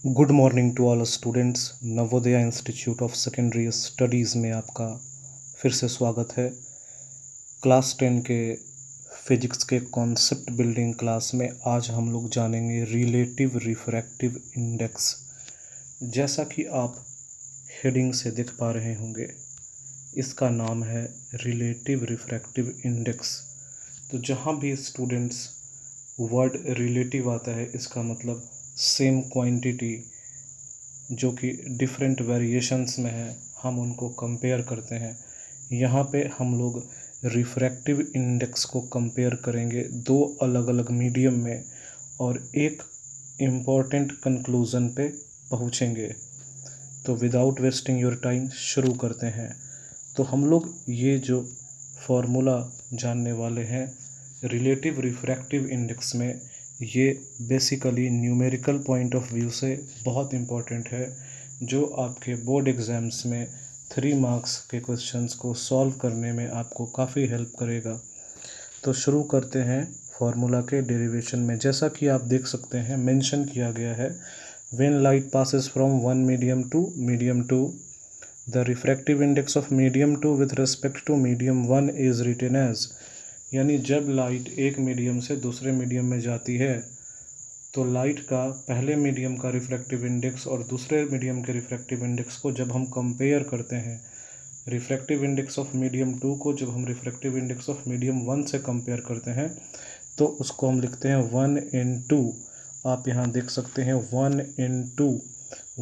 Good morning to all students. Navodaya institute of secondary studies में आपका फिर से स्वागत है। क्लास 10 के फिजिक्स के कॉन्सेप्ट बिल्डिंग क्लास में आज हम लोग जानेंगे रिलेटिव रिफ्रैक्टिव इंडेक्स। जैसा कि आप हेडिंग से देख पा रहे होंगे, इसका नाम है रिलेटिव रिफ्रैक्टिव इंडेक्स। तो जहाँ भी स्टूडेंट्स वर्ड रिलेटिव आता है, इसका मतलब सेम क्वांटिटी जो कि डिफरेंट वेरिएशंस में है, हम उनको कंपेयर करते हैं। यहाँ पे हम लोग रिफ्रैक्टिव इंडेक्स को कंपेयर करेंगे दो अलग अलग मीडियम में और एक इम्पॉर्टेंट कंक्लूज़न पे पहुँचेंगे। तो विदाउट वेस्टिंग योर टाइम शुरू करते हैं। तो हम लोग ये जो फॉर्मूला जानने वाले हैं रिलेटिव रिफ्रैक्टिव इंडेक्स में, ये basically numerical point of view से बहुत इम्पॉर्टेंट है, जो आपके बोर्ड एग्ज़ाम्स में 3 मार्क्स के क्वेश्चंस को सॉल्व करने में आपको काफ़ी हेल्प करेगा। तो शुरू करते हैं फॉर्मूला के डेरिवेशन में। जैसा कि आप देख सकते हैं, मेंशन किया गया है when light passes from one medium to the refractive index of medium 2 with respect to medium 1 is written as. यानी जब लाइट एक मीडियम से दूसरे मीडियम में जाती है तो लाइट का पहले मीडियम का रिफ्रैक्टिव इंडेक्स और दूसरे मीडियम के रिफ्रैक्टिव इंडेक्स को जब हम कंपेयर करते हैं, रिफ्रैक्टिव इंडेक्स ऑफ मीडियम 2 को जब हम रिफ्रैक्टिव इंडेक्स ऑफ मीडियम 1 से कंपेयर करते हैं तो उसको हम लिखते हैं 1/2। आप यहाँ देख सकते हैं 1/2।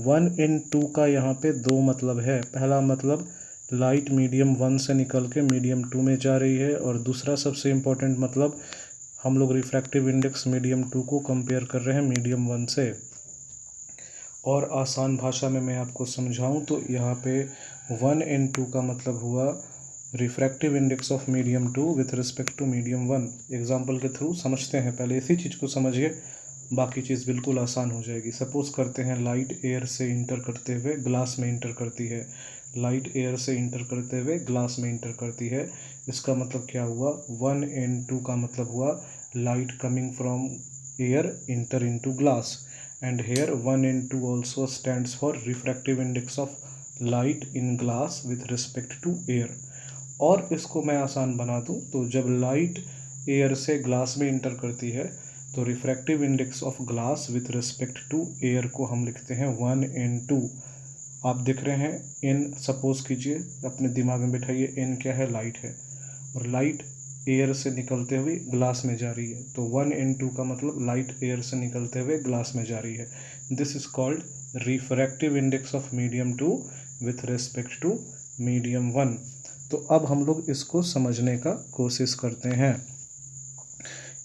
1/2 का यहाँ पे दो मतलब है। पहला मतलब लाइट मीडियम 1 से निकल के मीडियम 2 में जा रही है, और दूसरा सबसे इम्पोर्टेंट मतलब हम लोग रिफ्रैक्टिव इंडेक्स मीडियम 2 को कंपेयर कर रहे हैं मीडियम 1 से। और आसान भाषा में मैं आपको समझाऊं तो यहाँ पे 1/2 का मतलब हुआ refractive index of medium 2 with respect to medium 1। Example के थ्रू समझते हैं। पहले इसी चीज़ को समझिए, बाकी चीज़ बिल्कुल आसान हो जाएगी। सपोज करते हैं लाइट एयर से इंटर करते हुए ग्लास में इंटर करती है। लाइट एयर से इंटर करते हुए ग्लास में इंटर करती है। इसका मतलब क्या हुआ? 1/2 का मतलब हुआ light coming from air enter into glass. And here 1/2 also stands for refractive index of light in glass with respect to air। और इसको मैं आसान बना दूं तो जब लाइट एयर से ग्लास में इंटर करती है तो refractive index of glass with respect to air को हम लिखते हैं 1/2। आप देख रहे हैं एन, सपोज कीजिए, अपने दिमाग में बैठाइए, एन क्या है? लाइट है, और लाइट एयर से निकलते हुए ग्लास में जा रही है। तो 1/2 का मतलब लाइट एयर से निकलते हुए ग्लास में जा रही है। This is called refractive index of medium 2 with respect to medium 1। तो अब हम लोग इसको समझने का कोशिश करते हैं।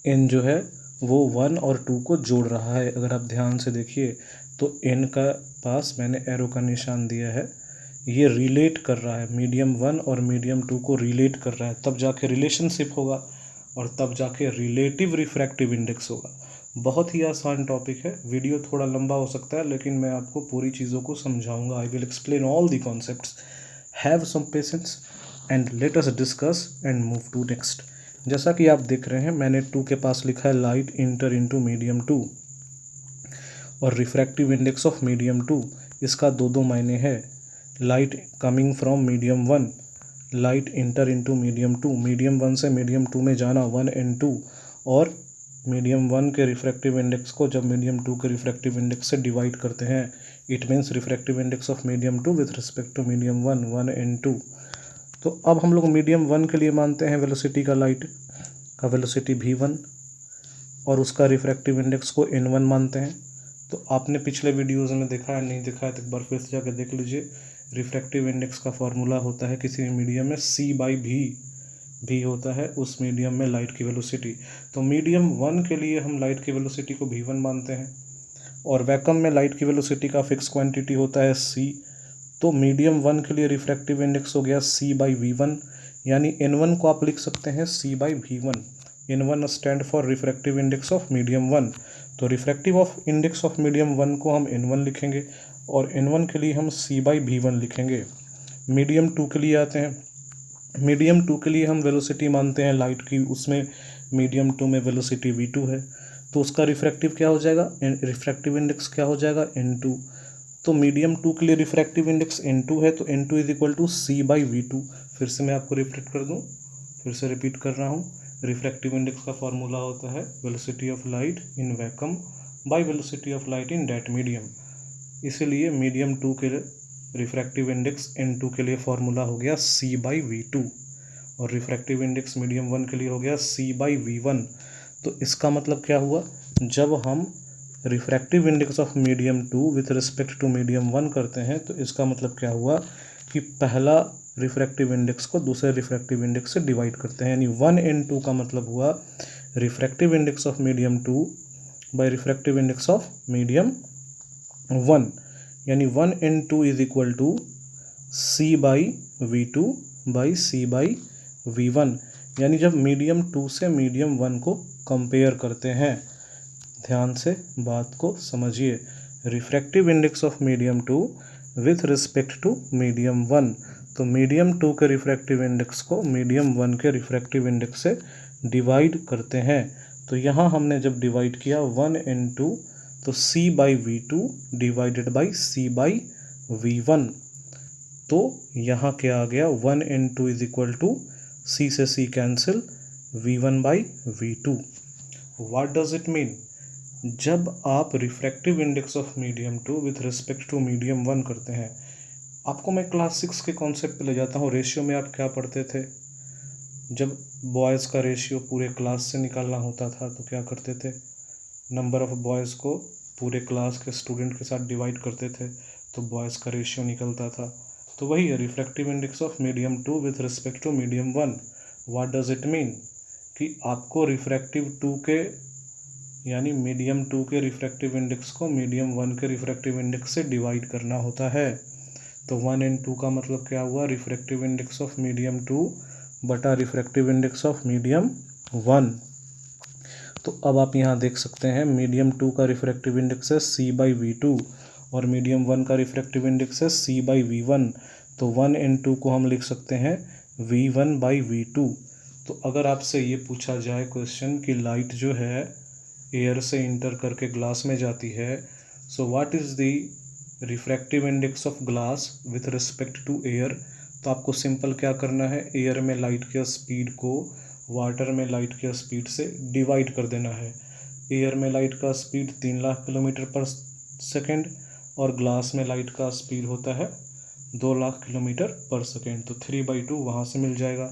एन जो है वो 1 और 2 को जोड़ रहा है। अगर आप ध्यान से देखिए तो एन का पास मैंने एरो का निशान दिया है। ये रिलेट कर रहा है, मीडियम 1 और मीडियम 2 को रिलेट कर रहा है, तब जाके रिलेशनशिप होगा और तब जाके रिलेटिव रिफ्रैक्टिव इंडेक्स होगा। बहुत ही आसान टॉपिक है। वीडियो थोड़ा लंबा हो सकता है, लेकिन मैं आपको पूरी चीज़ों को समझाऊंगा। I will explain all the concepts. Have some patience and let us discuss and move to next. जैसा कि आप देख रहे हैं, मैंने 2 के पास लिखा है लाइट इंटर इनटू मीडियम 2 और रिफ्रैक्टिव इंडेक्स ऑफ मीडियम 2। इसका दो मायने है। Light coming from medium 1, light inter into medium 2, medium 1 से मीडियम 2 में जाना 1/2, और मीडियम 1 के रिफ्रैक्टिव इंडेक्स को जब मीडियम 2 के रिफ्रैक्टिव इंडेक्स से डिवाइड करते हैं, it means refractive index of medium 2 with respect to medium 1 1/2। तो अब हम लोग मीडियम 1 के लिए मानते हैं वेलोसिटी का, लाइट का वेलोसिटी v1, और उसका रिफ्रैक्टिव इंडेक्स को n1 मानते हैं। तो आपने पिछले वीडियोज़ में देखा है, नहीं देखा है तो एक बार फिर से जाकर देख लीजिए। रिफ्रैक्टिव इंडेक्स का फॉर्मूला होता है किसी भी मीडियम में c/v। v होता है उस मीडियम में लाइट की वेलोसिटी। तो मीडियम 1 के लिए हम लाइट की वेलोसिटी को v1 मानते हैं, और वैक्यूम में लाइट की वेलोसिटी का फिक्स क्वांटिटी होता है c। तो मीडियम 1 के लिए रिफ्रैक्टिव इंडेक्स हो गया c/v1, यानी n1 को आप लिख सकते हैं c/v1। n1 stand for refractive index of medium 1। तो refractive of index of medium 1 को हम n1 लिखेंगे, और n1 के लिए हम c/v1 लिखेंगे। मीडियम 2 के लिए आते हैं। मीडियम 2 के लिए हम वेलोसिटी मानते हैं लाइट की, उसमें मीडियम 2 में वेलोसिटी v2 है। तो उसका रिफ्रैक्टिव क्या हो जाएगा, रिफ्रैक्टिव इंडेक्स क्या हो जाएगा, n2। तो मीडियम 2 के लिए रिफ्रैक्टिव इंडेक्स n2 है, तो n2 is equal to c/v2। फिर से मैं आपको रिपीट कर दूं, फिर से रिपीट कर रहा हूं। रिफ्रैक्टिव इंडेक्स का फॉर्मूला होता है velocity of light in vacuum by velocity of light in that medium. इसीलिए मीडियम 2 के रिफ्रैक्टिव इंडेक्स n2 के लिए फॉर्मूला हो गया c/v2 और रिफ्रैक्टिव इंडेक्स मीडियम 1 के लिए हो गया c/v1। तो इसका मतलब क्या हुआ, जब हम refractive index of medium 2 with respect to medium 1 करते हैं तो इसका मतलब क्या हुआ कि पहला रिफ्रैक्टिव इंडेक्स को दूसरे रिफ्रैक्टिव इंडेक्स से डिवाइड करते हैं, यानी 1n2 का मतलब हुआ refractive index of medium 2 by refractive index of medium 1, यानी 1n2 is equal to c/v2 by c/v1। यानी जब मीडियम 2 से मीडियम 1 को कंपेयर करते हैं, ध्यान से बात को समझिए, refractive index of medium 2 with respect to medium 1, तो मीडियम 2 के रिफ्रैक्टिव इंडेक्स को मीडियम 1 के रिफ्रैक्टिव इंडेक्स से डिवाइड करते हैं। तो यहाँ हमने जब डिवाइड किया 1n2, तो c/v2 डिवाइडेड बाई c/v1, तो यहाँ क्या आ गया 1n2 is equal to c से c cancel v1/v2। What does it mean, जब आप refractive index of medium 2 with respect to medium 1 करते हैं, आपको मैं क्लास 6 के कॉन्सेप्ट पे ले जाता हूँ। रेशियो में आप क्या पढ़ते थे, जब बॉयज़ का रेशियो पूरे क्लास से निकालना होता था तो क्या करते थे, नंबर ऑफ बॉयज़ को पूरे क्लास के स्टूडेंट के साथ डिवाइड करते थे तो बॉयज़ का रेशियो निकलता था। तो वही है refractive index of medium 2 with respect to medium 1। What does it mean कि आपको रिफ्रैक्टिव 2 के यानी मीडियम 2 के रिफ्रैक्टिव इंडेक्स को मीडियम 1 के रिफ्रैक्टिव इंडेक्स से डिवाइड करना होता है। तो 1n2 का मतलब क्या हुआ, रिफ्रैक्टिव इंडेक्स ऑफ मीडियम 2 बटा रिफ्रैक्टिव इंडेक्स ऑफ मीडियम 1। तो अब आप यहाँ देख सकते हैं मीडियम 2 का रिफ्रैक्टिव इंडेक्स है c/v2 और मीडियम 1 का रिफ्रैक्टिव इंडेक्स है c/v1। तो 1n2 को हम लिख सकते हैं v1/v2। तो अगर आपसे ये पूछा जाए क्वेश्चन कि लाइट जो है एयर से इंटर करके ग्लास में जाती है, so what is the refractive index of glass with respect to air, तो आपको सिंपल क्या करना है, एयर में लाइट के स्पीड को वाटर में लाइट के स्पीड से डिवाइड कर देना है। एयर में लाइट का स्पीड 3 लाख किलोमीटर पर सेकेंड और ग्लास में लाइट का स्पीड होता है 2 लाख किलोमीटर पर सेकेंड, तो 3/2 वहाँ से मिल जाएगा।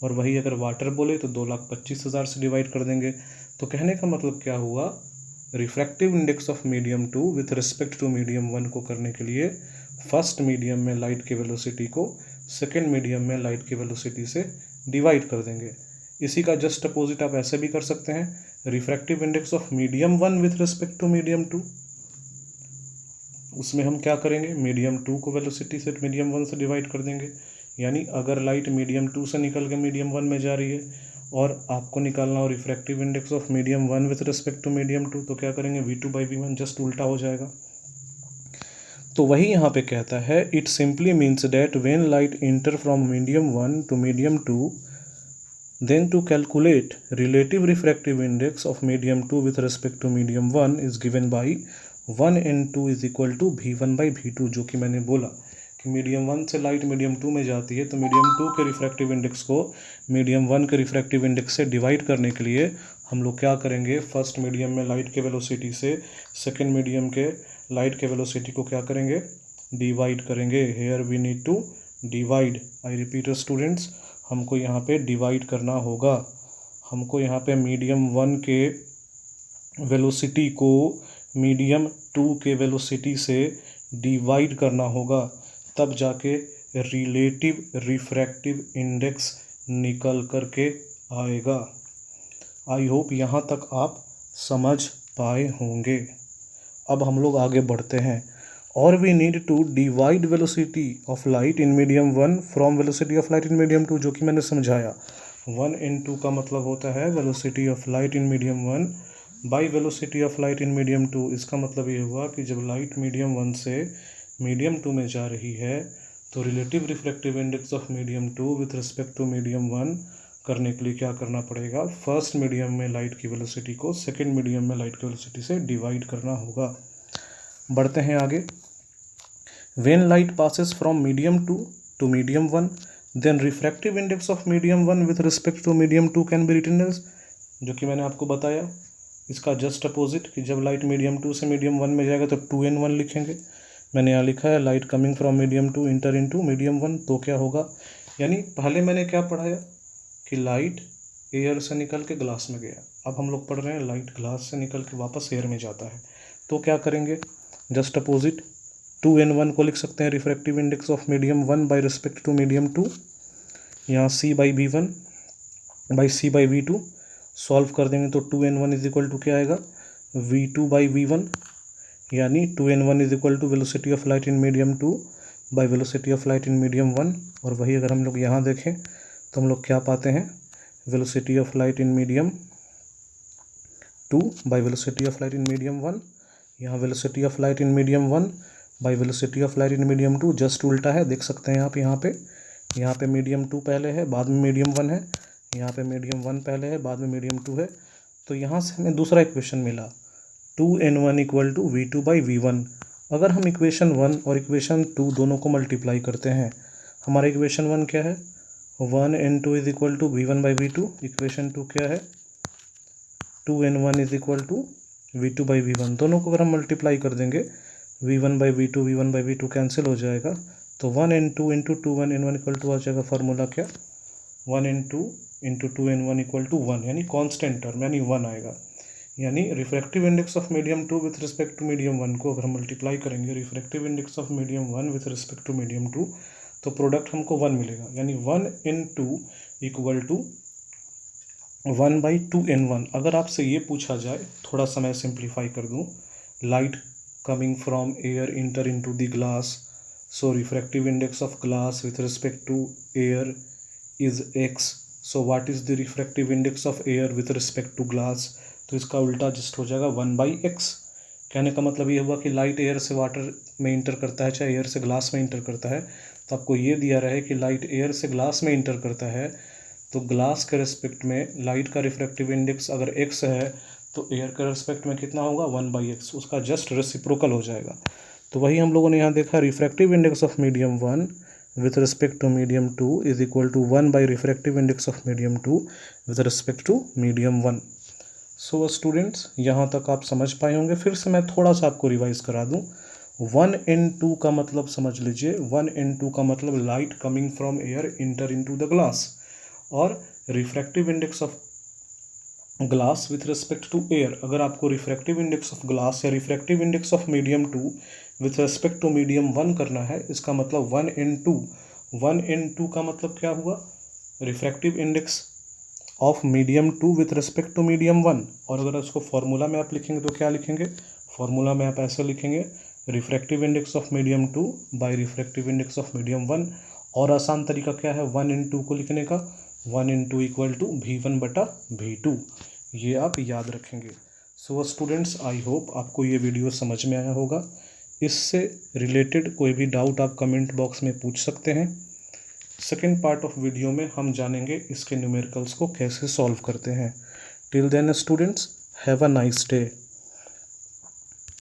और वही अगर वाटर बोले तो 2,25,000 से डिवाइड कर देंगे। तो कहने का मतलब क्या हुआ, refractive index of medium 2 with respect to medium 1 को करने के लिए फर्स्ट मीडियम में लाइट की वेलोसिटी को सेकेंड मीडियम में लाइट की वेलोसिटी से डिवाइड कर देंगे। इसी का जस्ट अपोजिट आप ऐसे भी कर सकते हैं, refractive index of medium 1 with respect to medium 2, उसमें हम क्या करेंगे, मीडियम 2 को वेलोसिटी से मीडियम 1 से डिवाइड कर देंगे। यानी अगर लाइट मीडियम 2 से निकल के मीडियम 1 में जा रही है और आपको निकालना हो refractive index of medium 1 with respect to medium 2, तो क्या करेंगे, v2/v1 जस्ट उल्टा हो जाएगा। तो वही यहाँ पे कहता है, it simply means that when light enter from medium 1 to medium 2, then to calculate relative refractive index of medium 2 with respect to medium 1 is given by 1n2 is equal to v1/v2, जो कि मैंने बोला कि medium 1 से light medium 2 में जाती है तो मीडियम 2 के रिफ्रैक्टिव इंडेक्स को मीडियम 1 के रिफ्रैक्टिव इंडेक्स से डिवाइड करने के लिए हम लोग क्या करेंगे, फर्स्ट मीडियम में लाइट के वेलोसिटी से सेकेंड मीडियम के लाइट के वेलोसिटी को क्या करेंगे, डिवाइड करेंगे। Here we need to divide, I repeat students, हमको यहाँ पे डिवाइड करना होगा। हमको यहाँ पे मीडियम 1 के वेलोसिटी को मीडियम 2 के वेलोसिटी से डिवाइड करना होगा, तब जाके रिलेटिव रिफ्रैक्टिव इंडेक्स निकल करके आएगा। आई होप यहाँ तक आप समझ पाए होंगे। अब हम लोग आगे बढ़ते हैं, और we need to divide velocity of light in medium 1 from velocity of light in medium 2, जो कि मैंने समझाया। 1n2 का मतलब होता है velocity of light in medium 1 by velocity of light in medium 2। इसका मतलब ये हुआ कि जब लाइट मीडियम 1 से मीडियम 2 में जा रही है तो relative refractive index of medium 2 with respect to medium 1 करने के लिए क्या करना पड़ेगा, फर्स्ट मीडियम में लाइट की वेलोसिटी को सेकेंड मीडियम में लाइट की वेलोसिटी से डिवाइड करना होगा। बढ़ते हैं आगे। When light passes from medium 2 to medium 1, then refractive index of medium 1 with respect to medium 2 can be written as, जो कि मैंने आपको बताया इसका जस्ट अपोजिट कि जब लाइट मीडियम 2 से मीडियम 1 में जाएगा तो 2n1 लिखेंगे। मैंने यहाँ लिखा है light coming from medium 2 inter into medium 1, तो क्या होगा, यानी पहले मैंने क्या पढ़ाया कि लाइट एयर से निकल के ग्लास में गया, अब हम लोग पढ़ रहे हैं लाइट ग्लास से निकल के वापस एयर में जाता है, तो क्या करेंगे, जस्ट अपोजिट 2n1 को लिख सकते हैं refractive index of medium 1 by respect to medium 2, यहाँ c by v1 by c by v2 solve कर देंगे तो 2n1 इज इक्वल टू क्या आएगा, v2 बाई v1, यानी 2n1 is equal to velocity of light in medium 2 by velocity of light in medium 1। और वही अगर हम लोग यहाँ देखें तो हम लोग क्या पाते हैं, velocity of light in medium 2 by velocity of light in medium 1, यहाँ velocity of light in medium 1 by velocity of light in medium 2 just उल्टा है, देख सकते हैं आप यहाँ पे मीडियम 2 पहले है बाद में मीडियम 1 है, यहाँ पे मीडियम 1 पहले है बाद में मीडियम 2 है, तो यहाँ से हमें दूसरा इक्वेशन मिला 2n1 equal to v2 by v1। अगर हम इक्वेशन 1 और इक्वेशन 2 दोनों को मल्टीप्लाई करते हैं, हमारा इक्वेशन 1 क्या है, 1n2 is equal to v1 by v2, equation 2 क्या है, 2n1 is equal to v2 by v1। दोनों को अगर हम मल्टीप्लाई कर देंगे v1 बाई v2 कैंसिल हो जाएगा, तो 1n2 into 2n1 equal to आ जाएगा फार्मूला क्या, 1n2 into 2n1 equal to 1, यानी कॉन्स्टेंट टर्म यानी 1 आएगा। यानी refractive index of medium 2 with respect to medium 1 को अगर हम मल्टीप्लाई करेंगे refractive index of medium 1 with respect to medium 2, तो प्रोडक्ट हमको 1 मिलेगा, यानी 1n2 equal to 1 by 2n1। अगर आपसे ये पूछा जाए, थोड़ा सा मैं सिंप्लीफाई कर दूँ, light coming from air enter into the glass, so refractive index of glass with respect to air is x, so what is the refractive index of air with respect to glass, तो इसका उल्टा just हो जाएगा 1 by x. कहने का मतलब ये हुआ कि लाइट एयर से वाटर में इंटर करता है चाहे एयर से ग्लास में इंटर करता है, तो आपको ये दिया रहे कि लाइट एयर से ग्लास में इंटर करता है तो ग्लास के रिस्पेक्ट में लाइट का रिफ्रैक्टिव इंडेक्स अगर x है तो एयर के रिस्पेक्ट में कितना होगा 1 बाई एक्स, उसका जस्ट रेसिप्रोकल हो जाएगा। तो वही हम लोगों ने यहाँ देखा, refractive index of medium 1 with respect to medium 2 is equal to 1 by refractive index of medium 2 with respect to medium 1। So students, यहाँ तक आप समझ पाए होंगे। फिर से मैं थोड़ा सा आपको रिवाइज करा दूँ। 1n2 का मतलब समझ लीजिए, 1n2 का मतलब light coming from air enter into the glass, और refractive index of glass with respect to air. अगर आपको रिफ्रैक्टिव इंडेक्स ऑफ ग्लास या refractive index of medium 2 with respect to medium 1 करना है, इसका मतलब 1n2 का मतलब क्या हुआ, refractive index of medium 2 with respect to medium 1। और अगर उसको फॉर्मूला में आप लिखेंगे तो क्या लिखेंगे, फॉर्मूला में आप ऐसे लिखेंगे refractive index of medium 2 by refractive index of medium 1। और आसान तरीका क्या है 1n2 को लिखने का, 1n2 इक्वल टू v1 बटा v2, ये आप याद रखेंगे। सो स्टूडेंट्स, आई होप आपको ये वीडियो समझ में आया होगा। इससे रिलेटेड कोई भी डाउट आप कमेंट बॉक्स में पूछ सकते हैं। सेकेंड पार्ट ऑफ वीडियो में हम जानेंगे इसके न्यूमेरिकल्स को कैसे सॉल्व करते हैं। Till then students, have a nice day.